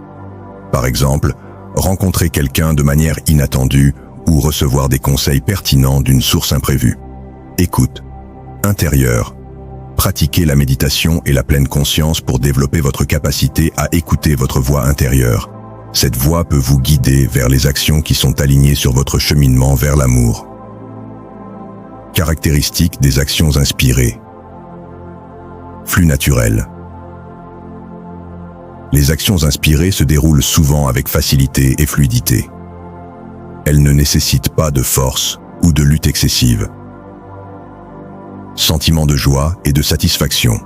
Par exemple, rencontrer quelqu'un de manière inattendue ou recevoir des conseils pertinents d'une source imprévue. Écoute intérieure. Pratiquez la méditation et la pleine conscience pour développer votre capacité à écouter votre voix intérieure. Cette voix peut vous guider vers les actions qui sont alignées sur votre cheminement vers l'amour. Caractéristiques des actions inspirées. Flux naturel. Les actions inspirées se déroulent souvent avec facilité et fluidité. Elles ne nécessitent pas de force ou de lutte excessive. Sentiment de joie et de satisfaction.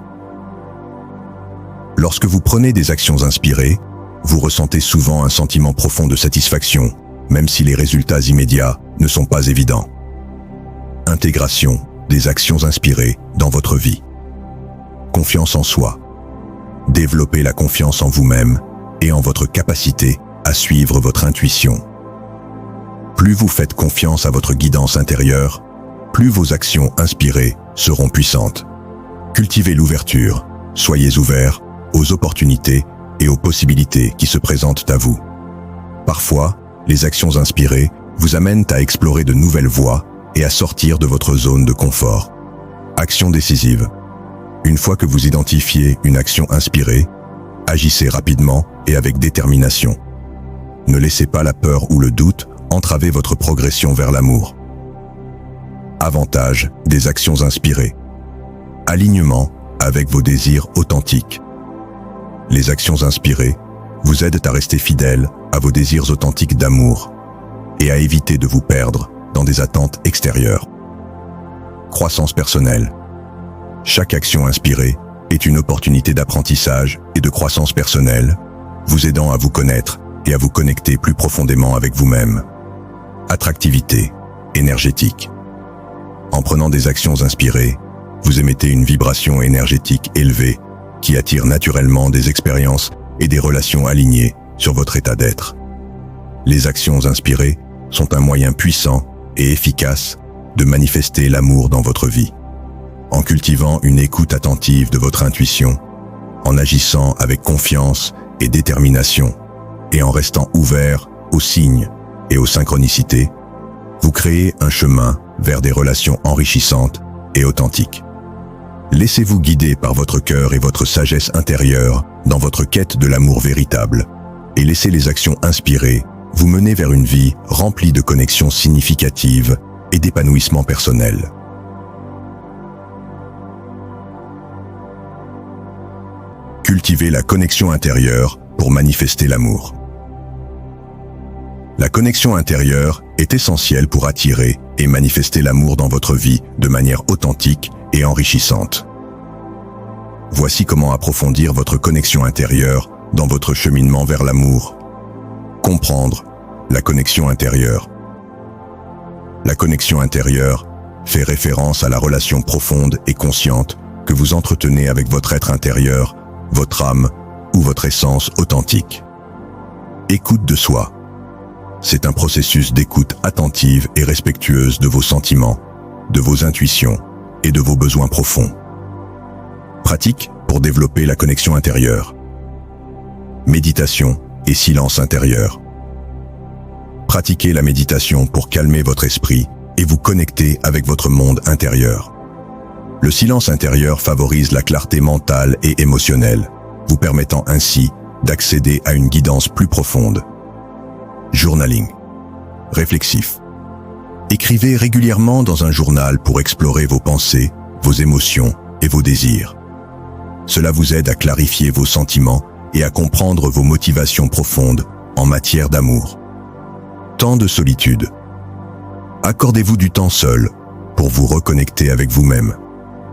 Lorsque vous prenez des actions inspirées, vous ressentez souvent un sentiment profond de satisfaction, même si les résultats immédiats ne sont pas évidents. Intégration des actions inspirées dans votre vie. Confiance en soi. Développez la confiance en vous-même et en votre capacité à suivre votre intuition. Plus vous faites confiance à votre guidance intérieure, plus vos actions inspirées seront puissantes. Cultivez l'ouverture, soyez ouverts aux opportunités et aux possibilités qui se présentent à vous. Parfois, les actions inspirées vous amènent à explorer de nouvelles voies et à sortir de votre zone de confort. Action décisive. Une fois que vous identifiez une action inspirée, agissez rapidement et avec détermination. Ne laissez pas la peur ou le doute entraver votre progression vers l'amour. Avantages des actions inspirées. Alignement avec vos désirs authentiques. Les actions inspirées vous aident à rester fidèle à vos désirs authentiques d'amour et à éviter de vous perdre dans des attentes extérieures. Croissance personnelle. Chaque action inspirée est une opportunité d'apprentissage et de croissance personnelle, vous aidant à vous connaître et à vous connecter plus profondément avec vous-même. Attractivité énergétique. En prenant des actions inspirées, vous émettez une vibration énergétique élevée qui attire naturellement des expériences et des relations alignées sur votre état d'être. Les actions inspirées sont un moyen puissant et efficace de manifester l'amour dans votre vie. En cultivant une écoute attentive de votre intuition, en agissant avec confiance et détermination, et en restant ouvert aux signes et aux synchronicités, vous créez un chemin vers des relations enrichissantes et authentiques. Laissez-vous guider par votre cœur et votre sagesse intérieure dans votre quête de l'amour véritable, et laissez les actions inspirées vous mener vers une vie remplie de connexions significatives et d'épanouissement personnel. Cultivez la connexion intérieure pour manifester l'amour. La connexion intérieure est essentielle pour attirer et manifester l'amour dans votre vie de manière authentique et enrichissante. Voici comment approfondir votre connexion intérieure dans votre cheminement vers l'amour. Comprendre la connexion intérieure. La connexion intérieure fait référence à la relation profonde et consciente que vous entretenez avec votre être intérieur, votre âme ou votre essence authentique. Écoute de soi. C'est un processus d'écoute attentive et respectueuse de vos sentiments, de vos intuitions et de vos besoins profonds. Pratique pour développer la connexion intérieure. Méditation et silence intérieur. Pratiquez la méditation pour calmer votre esprit et vous connecter avec votre monde intérieur. Le silence intérieur favorise la clarté mentale et émotionnelle, vous permettant ainsi d'accéder à une guidance plus profonde. Journaling. Réflexif. Écrivez régulièrement dans un journal pour explorer vos pensées, vos émotions et vos désirs. Cela vous aide à clarifier vos sentiments et à comprendre vos motivations profondes en matière d'amour. Temps de solitude. Accordez-vous du temps seul pour vous reconnecter avec vous-même.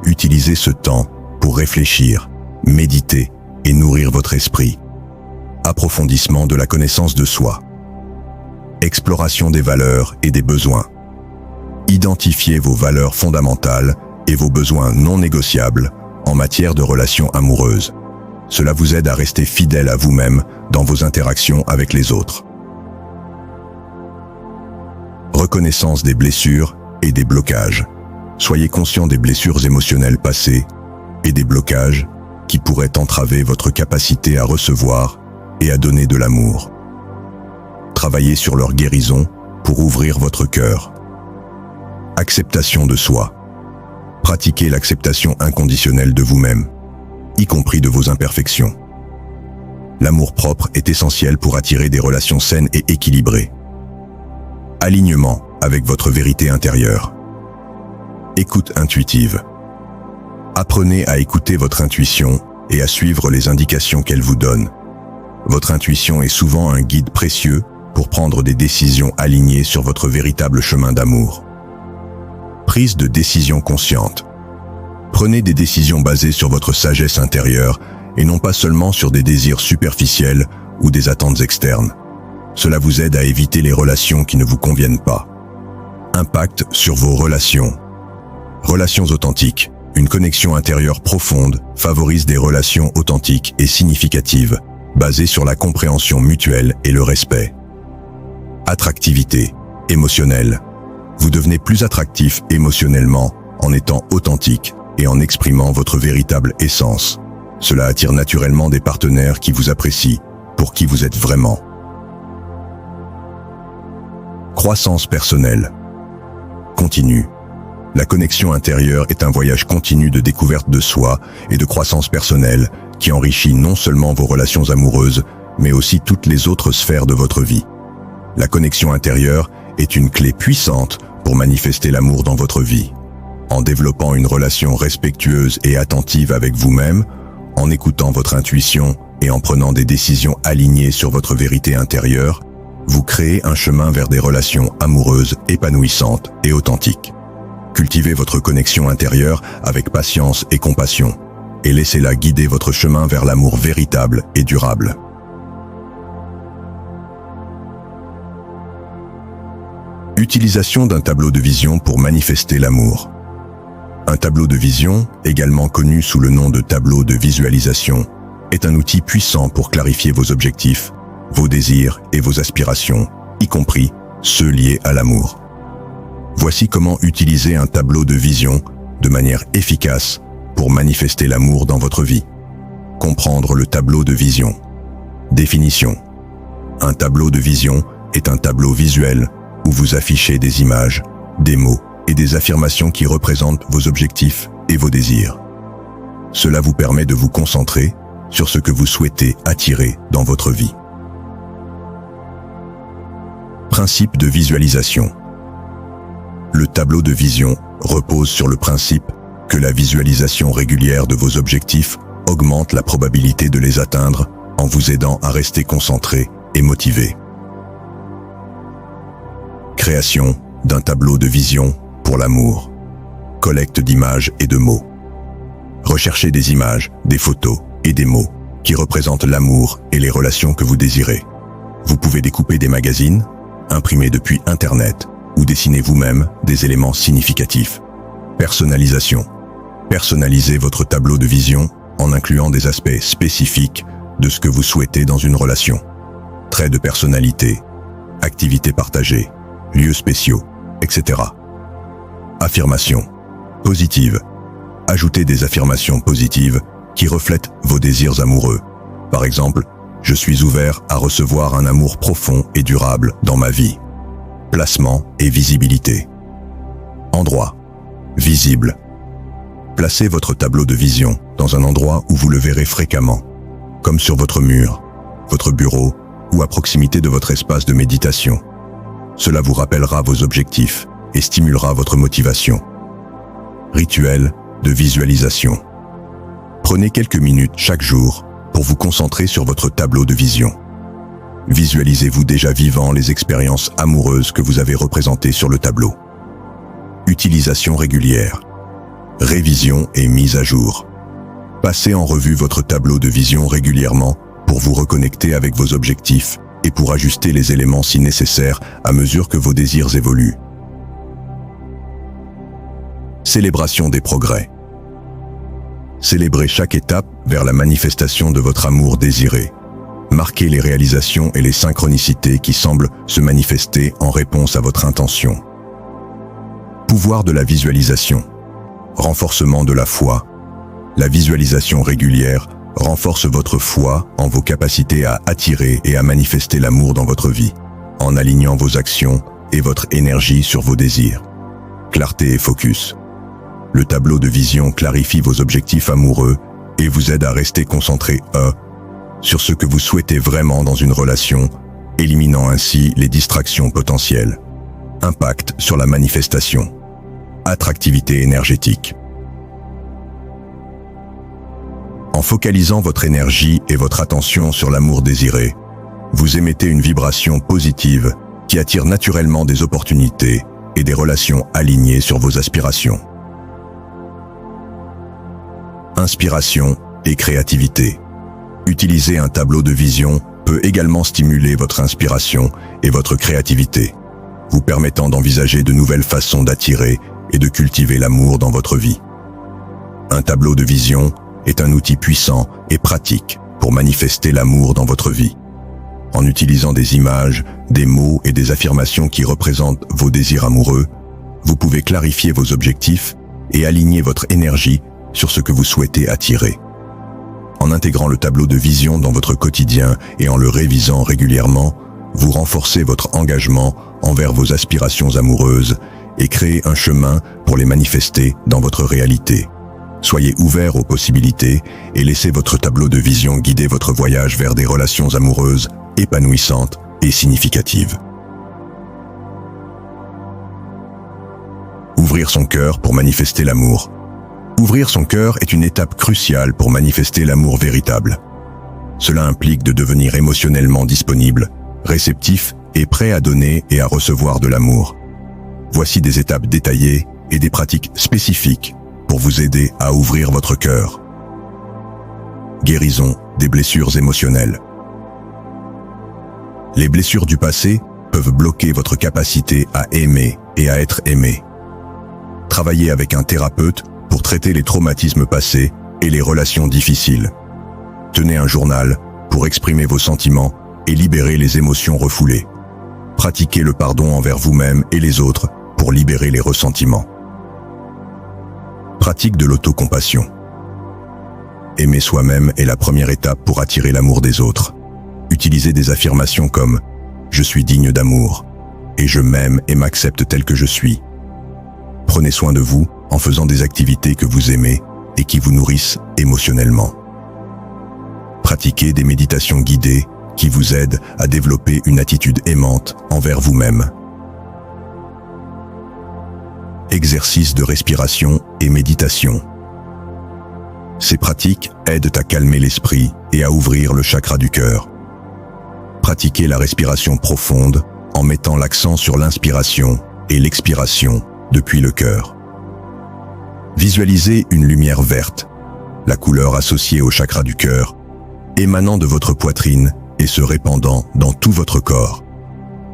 Utilisez ce temps pour réfléchir, méditer et nourrir votre esprit. Approfondissement de la connaissance de soi. Exploration des valeurs et des besoins. Identifiez vos valeurs fondamentales et vos besoins non négociables en matière de relations amoureuses. Cela vous aide à rester fidèle à vous-même dans vos interactions avec les autres. Reconnaissance des blessures et des blocages. Soyez conscient des blessures émotionnelles passées et des blocages qui pourraient entraver votre capacité à recevoir et à donner de l'amour. Travaillez sur leur guérison pour ouvrir votre cœur. Acceptation de soi. Pratiquez l'acceptation inconditionnelle de vous-même, y compris de vos imperfections. L'amour-propre est essentiel pour attirer des relations saines et équilibrées. Alignement avec votre vérité intérieure. Écoute intuitive. Apprenez à écouter votre intuition et à suivre les indications qu'elle vous donne. Votre intuition est souvent un guide précieux pour prendre des décisions alignées sur votre véritable chemin d'amour. Prise de décision consciente. Prenez des décisions basées sur votre sagesse intérieure et non pas seulement sur des désirs superficiels ou des attentes externes. Cela vous aide à éviter les relations qui ne vous conviennent pas. Impact sur vos relations. Relations authentiques. Une connexion intérieure profonde favorise des relations authentiques et significatives, basées sur la compréhension mutuelle et le respect. Attractivité émotionnelle. Vous devenez plus attractif émotionnellement en étant authentique et en exprimant votre véritable essence. Cela attire naturellement des partenaires qui vous apprécient pour qui vous êtes vraiment. Croissance personnelle. Continue. La connexion intérieure est un voyage continu de découverte de soi et de croissance personnelle qui enrichit non seulement vos relations amoureuses, mais aussi toutes les autres sphères de votre vie. La connexion intérieure est une clé puissante pour manifester l'amour dans votre vie. En développant une relation respectueuse et attentive avec vous-même, en écoutant votre intuition et en prenant des décisions alignées sur votre vérité intérieure, vous créez un chemin vers des relations amoureuses épanouissantes et authentiques. Cultivez votre connexion intérieure avec patience et compassion, et laissez-la guider votre chemin vers l'amour véritable et durable. Utilisation d'un tableau de vision pour manifester l'amour. Un tableau de vision, également connu sous le nom de tableau de visualisation, est un outil puissant pour clarifier vos objectifs, vos désirs et vos aspirations, y compris ceux liés à l'amour. Voici comment utiliser un tableau de vision de manière efficace pour manifester l'amour dans votre vie. Comprendre le tableau de vision. Définition. Un tableau de vision est un tableau visuel où vous affichez des images, des mots et des affirmations qui représentent vos objectifs et vos désirs. Cela vous permet de vous concentrer sur ce que vous souhaitez attirer dans votre vie. Principe de visualisation. Le tableau de vision repose sur le principe que la visualisation régulière de vos objectifs augmente la probabilité de les atteindre en vous aidant à rester concentré et motivé. Création d'un tableau de vision pour l'amour. Collecte d'images et de mots. Recherchez des images, des photos et des mots qui représentent l'amour et les relations que vous désirez. Vous pouvez découper des magazines, imprimer depuis Internet ou dessiner vous-même des éléments significatifs. Personnalisation. Personnalisez votre tableau de vision en incluant des aspects spécifiques de ce que vous souhaitez dans une relation. Traits de personnalité, activités partagées, lieux spéciaux, etc. Affirmations positives. Ajoutez des affirmations positives qui reflètent vos désirs amoureux. Par exemple, je suis ouvert à recevoir un amour profond et durable dans ma vie. Placement et visibilité. Endroit. Visible. Placez votre tableau de vision dans un endroit où vous le verrez fréquemment, comme sur votre mur, votre bureau ou à proximité de votre espace de méditation. Cela vous rappellera vos objectifs et stimulera votre motivation. Rituel de visualisation. Prenez quelques minutes chaque jour pour vous concentrer sur votre tableau de vision. Visualisez-vous déjà vivant les expériences amoureuses que vous avez représentées sur le tableau. Utilisation régulière. Révision et mise à jour. Passez en revue votre tableau de vision régulièrement pour vous reconnecter avec vos objectifs et pour ajuster les éléments si nécessaire à mesure que vos désirs évoluent. Célébration des progrès. Célébrez chaque étape vers la manifestation de votre amour désiré. Marquez les réalisations et les synchronicités qui semblent se manifester en réponse à votre intention. Pouvoir de la visualisation. Renforcement de la foi. La visualisation régulière renforce votre foi en vos capacités à attirer et à manifester l'amour dans votre vie, en alignant vos actions et votre énergie sur vos désirs. Clarté et focus. Le tableau de vision clarifie vos objectifs amoureux et vous aide à rester concentré sur ce que vous souhaitez vraiment dans une relation, éliminant ainsi les distractions potentielles. Impact sur la manifestation. Attractivité énergétique. En focalisant votre énergie et votre attention sur l'amour désiré, vous émettez une vibration positive qui attire naturellement des opportunités et des relations alignées sur vos aspirations. Inspiration et créativité. Utiliser un tableau de vision peut également stimuler votre inspiration et votre créativité, vous permettant d'envisager de nouvelles façons d'attirer et de cultiver l'amour dans votre vie. Un tableau de vision est un outil puissant et pratique pour manifester l'amour dans votre vie. En utilisant des images, des mots et des affirmations qui représentent vos désirs amoureux, vous pouvez clarifier vos objectifs et aligner votre énergie sur ce que vous souhaitez attirer. En intégrant le tableau de vision dans votre quotidien et en le révisant régulièrement, vous renforcez votre engagement envers vos aspirations amoureuses et créez un chemin pour les manifester dans votre réalité. Soyez ouvert aux possibilités et laissez votre tableau de vision guider votre voyage vers des relations amoureuses épanouissantes et significatives. Ouvrir son cœur pour manifester l'amour. Ouvrir son cœur est une étape cruciale pour manifester l'amour véritable. Cela implique de devenir émotionnellement disponible, réceptif et prêt à donner et à recevoir de l'amour. Voici des étapes détaillées et des pratiques spécifiques pour vous aider à ouvrir votre cœur. Guérison des blessures émotionnelles. Les blessures du passé peuvent bloquer votre capacité à aimer et à être aimé. Travaillez avec un thérapeute pour traiter les traumatismes passés et les relations difficiles. Tenez un journal pour exprimer vos sentiments et libérer les émotions refoulées. Pratiquez le pardon envers vous-même et les autres pour libérer les ressentiments. Pratique de l'autocompassion. Aimer soi-même est la première étape pour attirer l'amour des autres. Utilisez des affirmations comme « Je suis digne d'amour » et « Je m'aime et m'accepte tel que je suis ». Prenez soin de vous en faisant des activités que vous aimez et qui vous nourrissent émotionnellement. Pratiquez des méditations guidées qui vous aident à développer une attitude aimante envers vous-même. Exercices de respiration et méditation. Ces pratiques aident à calmer l'esprit et à ouvrir le chakra du cœur. Pratiquez la respiration profonde en mettant l'accent sur l'inspiration et l'expiration depuis le cœur. Visualisez une lumière verte, la couleur associée au chakra du cœur, émanant de votre poitrine et se répandant dans tout votre corps.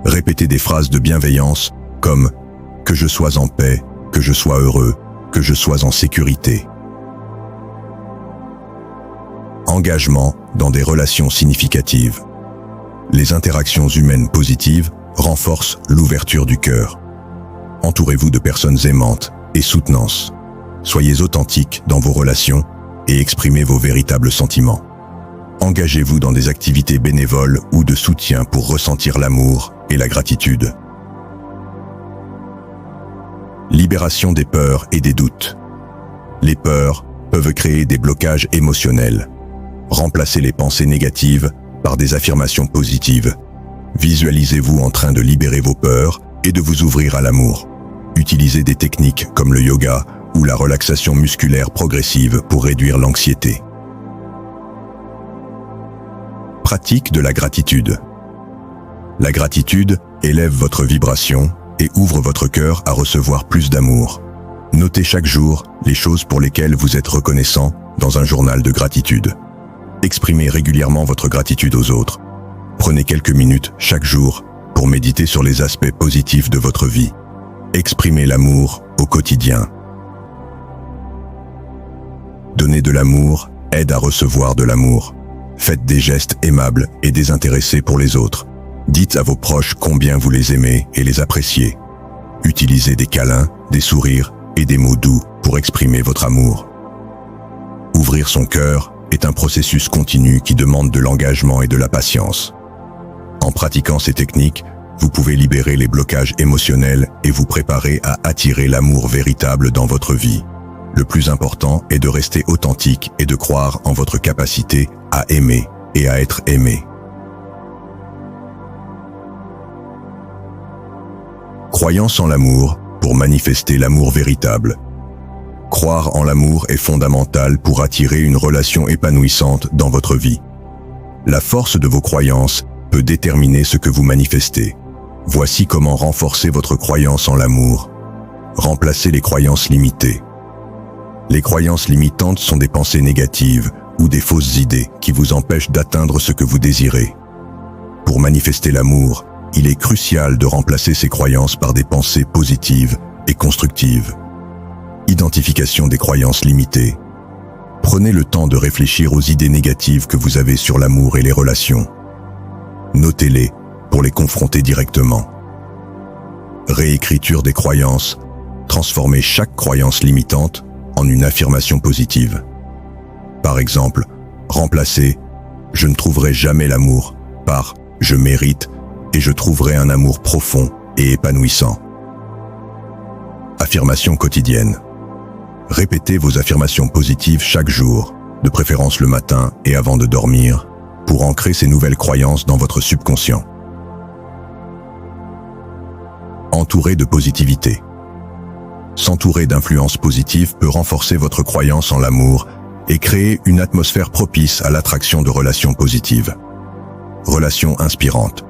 Répétez des phrases de bienveillance comme « Que je sois en paix, que je sois heureux, que je sois en sécurité ». Engagement dans des relations significatives. Les interactions humaines positives renforcent l'ouverture du cœur. Entourez-vous de personnes aimantes et soutenantes. Soyez authentique dans vos relations et exprimez vos véritables sentiments. Engagez-vous dans des activités bénévoles ou de soutien pour ressentir l'amour et la gratitude. Libération des peurs et des doutes. Les peurs peuvent créer des blocages émotionnels. Remplacez les pensées négatives par des affirmations positives. Visualisez-vous en train de libérer vos peurs et de vous ouvrir à l'amour. Utilisez des techniques comme le yoga ou la relaxation musculaire progressive pour réduire l'anxiété. Pratique de la gratitude. La gratitude élève votre vibration et ouvre votre cœur à recevoir plus d'amour. Notez chaque jour les choses pour lesquelles vous êtes reconnaissant dans un journal de gratitude. Exprimez régulièrement votre gratitude aux autres. Prenez quelques minutes chaque jour pour méditer sur les aspects positifs de votre vie. Exprimez l'amour au quotidien. Donner de l'amour aide à recevoir de l'amour. Faites des gestes aimables et désintéressés pour les autres. Dites à vos proches combien vous les aimez et les appréciez. Utilisez des câlins, des sourires et des mots doux pour exprimer votre amour. Ouvrir son cœur est un processus continu qui demande de l'engagement et de la patience. En pratiquant ces techniques, vous pouvez libérer les blocages émotionnels et vous préparer à attirer l'amour véritable dans votre vie. Le plus important est de rester authentique et de croire en votre capacité à aimer et à être aimé. Croyance en l'amour pour manifester l'amour véritable. Croire en l'amour est fondamental pour attirer une relation épanouissante dans votre vie. La force de vos croyances peut déterminer ce que vous manifestez. Voici comment renforcer votre croyance en l'amour. Remplacez les croyances limitées. Les croyances limitantes sont des pensées négatives ou des fausses idées qui vous empêchent d'atteindre ce que vous désirez. Pour manifester l'amour, il est crucial de remplacer ces croyances par des pensées positives et constructives. Identification des croyances limitées. Prenez le temps de réfléchir aux idées négatives que vous avez sur l'amour et les relations. Notez-les pour les confronter directement. Réécriture des croyances. Transformez chaque croyance limitante en une affirmation positive. Par exemple, remplacez « je ne trouverai jamais l'amour » par « je mérite et je trouverai un amour profond et épanouissant ». Affirmation quotidienne. Répétez vos affirmations positives chaque jour, de préférence le matin et avant de dormir, pour ancrer ces nouvelles croyances dans votre subconscient. Entouré de positivité. S'entourer d'influences positives peut renforcer votre croyance en l'amour et créer une atmosphère propice à l'attraction de relations positives. Relations inspirantes.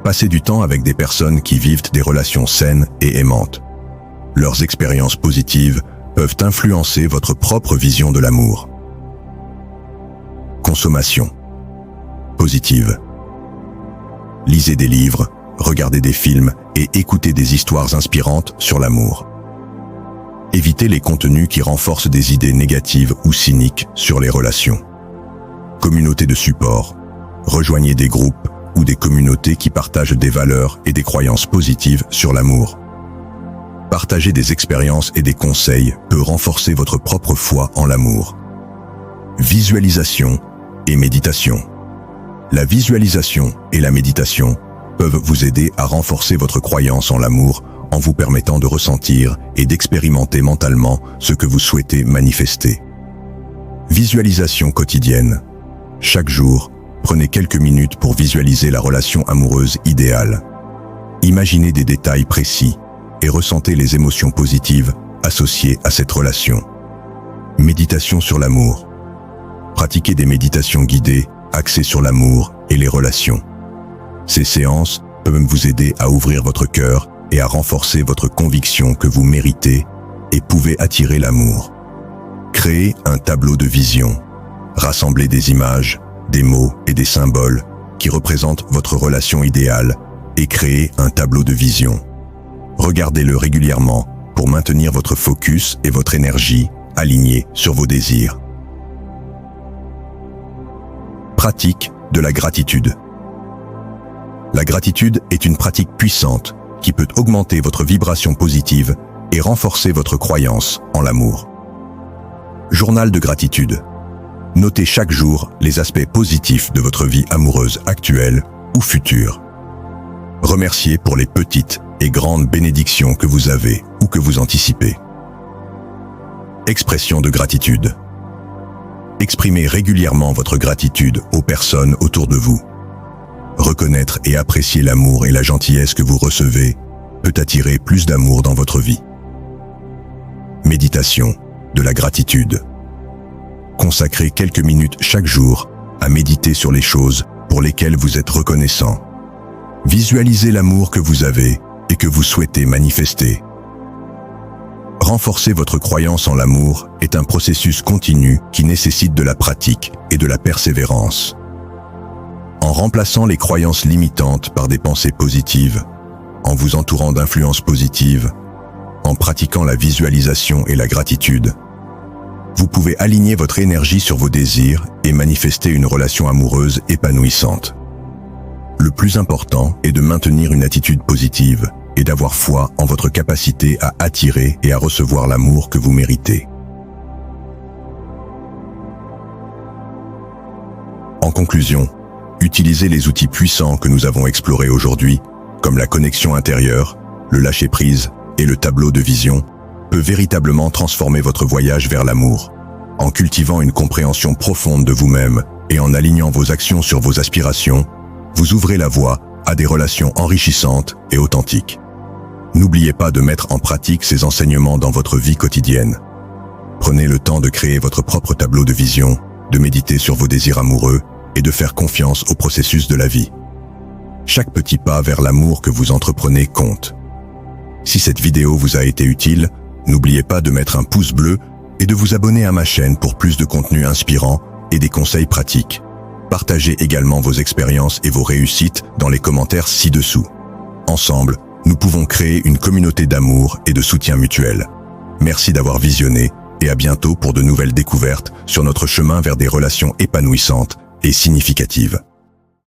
Passez du temps avec des personnes qui vivent des relations saines et aimantes. Leurs expériences positives peuvent influencer votre propre vision de l'amour. Consommation positive. Lisez des livres, regardez des films et écoutez des histoires inspirantes sur l'amour. Évitez les contenus qui renforcent des idées négatives ou cyniques sur les relations. Communauté de support. Rejoignez des groupes ou des communautés qui partagent des valeurs et des croyances positives sur l'amour. Partager des expériences et des conseils peut renforcer votre propre foi en l'amour. Visualisation et méditation. La visualisation et la méditation peuvent vous aider à renforcer votre croyance en l'amour en vous permettant de ressentir et d'expérimenter mentalement ce que vous souhaitez manifester. Visualisation quotidienne. Chaque jour, prenez quelques minutes pour visualiser la relation amoureuse idéale. Imaginez des détails précis et ressentez les émotions positives associées à cette relation. Méditation sur l'amour. Pratiquez des méditations guidées axées sur l'amour et les relations. Ces séances peuvent vous aider à ouvrir votre cœur et à renforcer votre conviction que vous méritez et pouvez attirer l'amour. Créez un tableau de vision. Rassemblez des images, des mots et des symboles qui représentent votre relation idéale et créez un tableau de vision. Regardez-le régulièrement pour maintenir votre focus et votre énergie alignés sur vos désirs. Pratique de la gratitude. La gratitude est une pratique puissante qui peut augmenter votre vibration positive et renforcer votre croyance en l'amour. Journal de gratitude. Notez chaque jour les aspects positifs de votre vie amoureuse actuelle ou future. Remerciez pour les petites et grandes bénédictions que vous avez ou que vous anticipez. Expression de gratitude. Exprimez régulièrement votre gratitude aux personnes autour de vous. Reconnaître et apprécier l'amour et la gentillesse que vous recevez peut attirer plus d'amour dans votre vie. Méditation de la gratitude. Consacrez quelques minutes chaque jour à méditer sur les choses pour lesquelles vous êtes reconnaissant. Visualisez l'amour que vous avez et que vous souhaitez manifester. Renforcer votre croyance en l'amour est un processus continu qui nécessite de la pratique et de la persévérance. En remplaçant les croyances limitantes par des pensées positives, en vous entourant d'influences positives, en pratiquant la visualisation et la gratitude, Vous pouvez aligner votre énergie sur vos désirs et manifester une relation amoureuse épanouissante. Le plus important est de maintenir une attitude positive et d'avoir foi en votre capacité à attirer et à recevoir l'amour que vous méritez. En conclusion, utilisez les outils puissants que nous avons explorés aujourd'hui, comme la connexion intérieure, le lâcher-prise et le tableau de vision, peut véritablement transformer votre voyage vers l'amour. En cultivant une compréhension profonde de vous-même et en alignant vos actions sur vos aspirations, vous ouvrez la voie à des relations enrichissantes et authentiques. N'oubliez pas de mettre en pratique ces enseignements dans votre vie quotidienne. Prenez le temps de créer votre propre tableau de vision, de méditer sur vos désirs amoureux et de faire confiance au processus de la vie. Chaque petit pas vers l'amour que vous entreprenez compte. Si cette vidéo vous a été utile, n'oubliez pas de mettre un pouce bleu et de vous abonner à ma chaîne pour plus de contenu inspirant et des conseils pratiques. Partagez également vos expériences et vos réussites dans les commentaires ci-dessous. Ensemble, nous pouvons créer une communauté d'amour et de soutien mutuel. Merci d'avoir visionné et à bientôt pour de nouvelles découvertes sur notre chemin vers des relations épanouissantes et significatives.